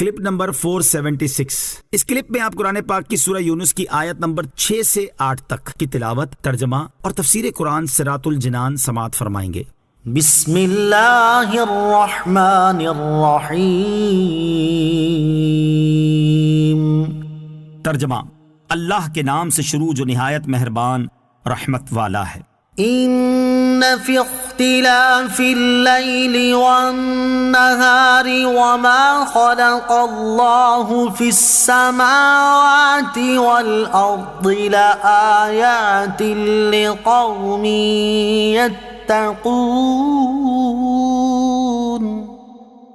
Clip number 476۔ اس clip میں آپ قرآن پاک کی سورہ یونس کی آیت نمبر 6 سے 8 تک کی تلاوت، ترجمہ اور تفسیر قرآن صراط الجنان سماعت فرمائیں گے۔ بسم اللہ الرحمن الرحیم۔ ترجمہ: اللہ کے نام سے شروع جو نہایت مہربان رحمت والا ہے۔ ان فی اختلاف اللیل والنہار وما خلق اللہ فی السماوات والارض لآیات لقوم یتقون۔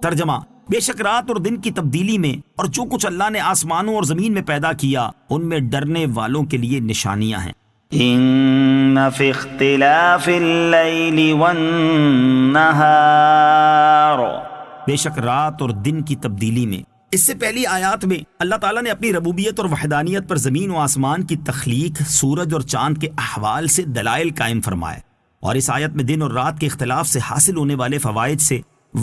ترجمہ: بے شک رات اور دن کی تبدیلی میں اور جو کچھ اللہ نے آسمانوں اور زمین میں پیدا کیا ان میں ڈرنے والوں کے لیے نشانیاں ہیں۔ ان فی اختلاف اللیل والنہار، بے شک رات اور دن کی تبدیلی میں۔ اس سے پہلی آیات میں اللہ تعالیٰ نے اپنی ربوبیت اور وحدانیت پر زمین و آسمان کی تخلیق، سورج اور چاند کے احوال سے دلائل قائم فرمائے، اور اس آیت میں دن اور رات کے اختلاف سے حاصل ہونے والے فوائد سے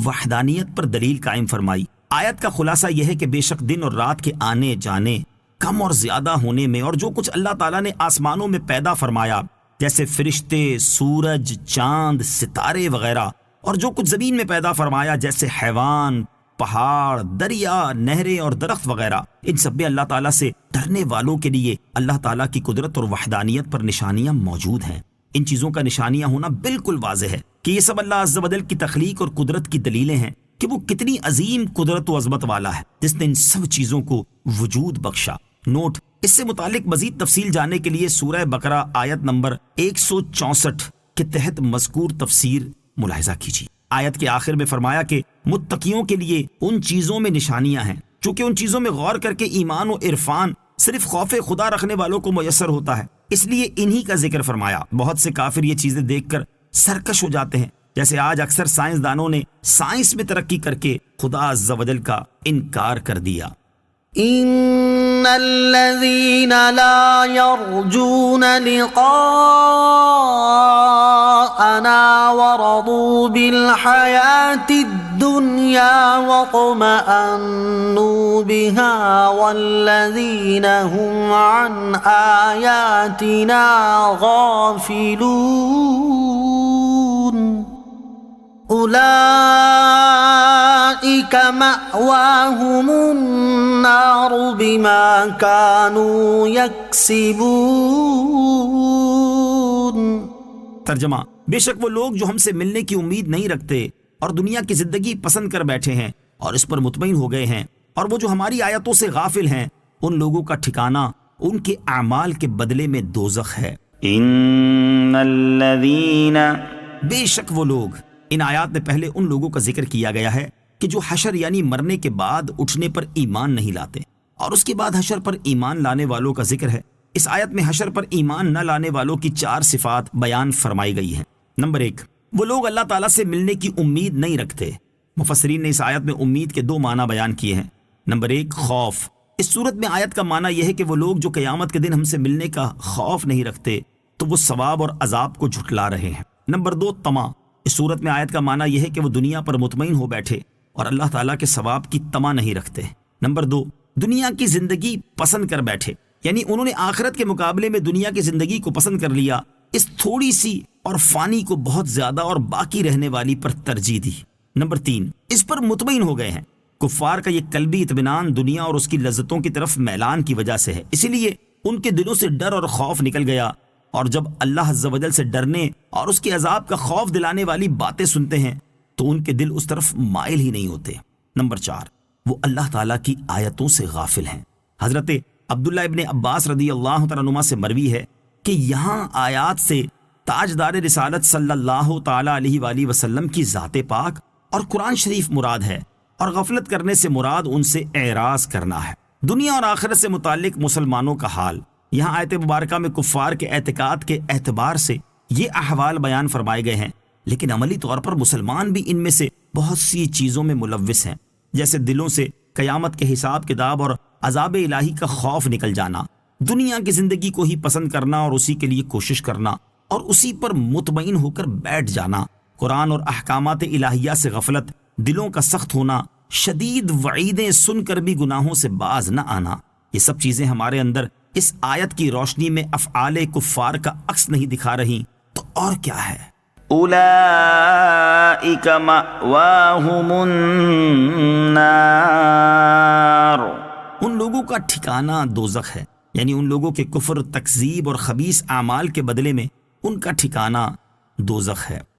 وحدانیت پر دلیل قائم فرمائی۔ آیت کا خلاصہ یہ ہے کہ بے شک دن اور رات کے آنے جانے، کم اور زیادہ ہونے میں، اور جو کچھ اللہ تعالیٰ نے آسمانوں میں پیدا فرمایا جیسے فرشتے، سورج، چاند، ستارے وغیرہ، اور جو کچھ زمین میں پیدا فرمایا جیسے حیوان، پہاڑ، دریا، نہریں اور درخت وغیرہ، ان سب میں اللہ تعالیٰ سے ڈرنے والوں کے لیے اللہ تعالیٰ کی قدرت اور وحدانیت پر نشانیاں موجود ہیں۔ ان چیزوں کا نشانیاں ہونا بالکل واضح ہے کہ یہ سب اللہ عز و جل کی تخلیق اور قدرت کی دلیلیں ہیں کہ وہ کتنی عظیم قدرت و عظمت والا ہے جس نے ان سب چیزوں کو وجود بخشا۔ نوٹ: اس سے متعلق مزید تفصیل جاننے کے لیے سورہ بقرہ آیت نمبر 164 کے تحت مذکور تفسیر ملاحظہ کیجیے۔ آیت کے آخر میں فرمایا کہ متقیوں کے لیے ان چیزوں میں نشانیاں ہیں، چونکہ ان چیزوں میں غور کر کے ایمان و عرفان صرف خوف خدا رکھنے والوں کو میسر ہوتا ہے، اس لیے انہی کا ذکر فرمایا۔ بہت سے کافر یہ چیزیں دیکھ کر سرکش ہو جاتے ہیں، جیسے آج اکثر سائنسدانوں نے سائنس میں ترقی کر کے خدا عز و جل کا انکار کر دیا۔ ان الذین لا یرجون لقاءنا ورضوا بالحیاة الدنیا واطمأنوا بها والذین هم عن آیاتنا غافلون اولئک مأواہم النار بما كانوا یکسبون۔ ترجمہ: بے شک وہ لوگ جو ہم سے ملنے کی امید نہیں رکھتے اور دنیا کی زندگی پسند کر بیٹھے ہیں اور اس پر مطمئن ہو گئے ہیں، اور وہ جو ہماری آیتوں سے غافل ہیں، ان لوگوں کا ٹھکانہ ان کے اعمال کے بدلے میں دوزخ ہے۔ ان الذین، بے شک وہ لوگ، ان آیات میں پہلے ان لوگوں کا ذکر کیا گیا ہے کہ جو حشر یعنی مرنے کے بعد اٹھنے پر ایمان نہیں لاتے، اور اس کے بعد حشر پر ایمان لانے والوں کا ذکر ہے۔ اس آیت میں حشر پر ایمان نہ لانے والوں کی 4 صفات بیان فرمائی گئی ہیں۔ نمبر 1، وہ لوگ اللہ تعالیٰ سے ملنے کی امید نہیں رکھتے۔ مفسرین نے اس آیت میں امید کے 2 معنی بیان کیے ہیں۔ نمبر 1، خوف۔ اس صورت میں آیت کا معنی یہ ہے کہ وہ لوگ جو قیامت کے دن ہم سے ملنے کا خوف نہیں رکھتے تو وہ ثواب اور عذاب کو جھٹلا رہے ہیں۔ نمبر 2، طمع۔ اس صورت میں آیت کا معنی یہ ہے کہ وہ دنیا پر مطمئن ہو بیٹھے اور اللہ تعالیٰ کے ثواب کی طمع نہیں رکھتے۔ نمبر 2، دنیا کی زندگی پسند کر بیٹھے، یعنی انہوں نے آخرت کے مقابلے میں دنیا کی زندگی کو پسند کر لیا، اس تھوڑی سی اور فانی کو بہت زیادہ اور باقی رہنے والی پر ترجیح دی۔ نمبر 3، اس پر مطمئن ہو گئے ہیں۔ کفار کا یہ قلبی اطمینان دنیا اور اس کی لذتوں کی طرف میلان کی وجہ سے ہے، اسی لیے ان کے دلوں سے ڈر اور خوف نکل گیا، اور جب اللہ عز و جل سے ڈرنے اور اس کے عذاب کا خوف دلانے والی باتیں سنتے ہیں تو ان کے دل اس طرف مائل ہی نہیں ہوتے۔ نمبر 4، وہ اللہ تعالیٰ کی آیتوں سے غافل ہیں۔ حضرت عبداللہ ابن عباس رضی اللہ تعالیٰ عنہما سے مروی ہے کہ یہاں آیات سے تاجدار رسالت صلی اللہ تعالیٰ علیہ وآلہ وسلم کی ذات پاک اور قرآن شریف مراد ہے، اور غفلت کرنے سے مراد ان سے اعراض کرنا ہے۔ دنیا اور آخرت سے متعلق مسلمانوں کا حال، یہاں آیت مبارکہ میں کفار کے اعتقاد کے اعتبار سے یہ احوال بیان فرمائے گئے ہیں، لیکن عملی طور پر مسلمان بھی ان میں سے بہت سی چیزوں میں ملوث ہیں، جیسے دلوں سے قیامت کے حساب کتاب اور عذاب الہی کا خوف نکل جانا، دنیا کی زندگی کو ہی پسند کرنا اور اسی کے لیے کوشش کرنا، اور اسی پر مطمئن ہو کر بیٹھ جانا، قرآن اور احکامات الہیہ سے غفلت، دلوں کا سخت ہونا، شدید وعیدیں سن کر بھی گناہوں سے باز نہ آنا، یہ سب چیزیں ہمارے اندر اس آیت کی روشنی میں افعال کفار کا عکس نہیں دکھا رہی تو اور کیا ہے؟ اولئک مأواہم النار، ان لوگوں کا ٹھکانہ دوزخ ہے، یعنی ان لوگوں کے کفر، تکذیب اور خبیث اعمال کے بدلے میں ان کا ٹھکانہ دوزخ ہے۔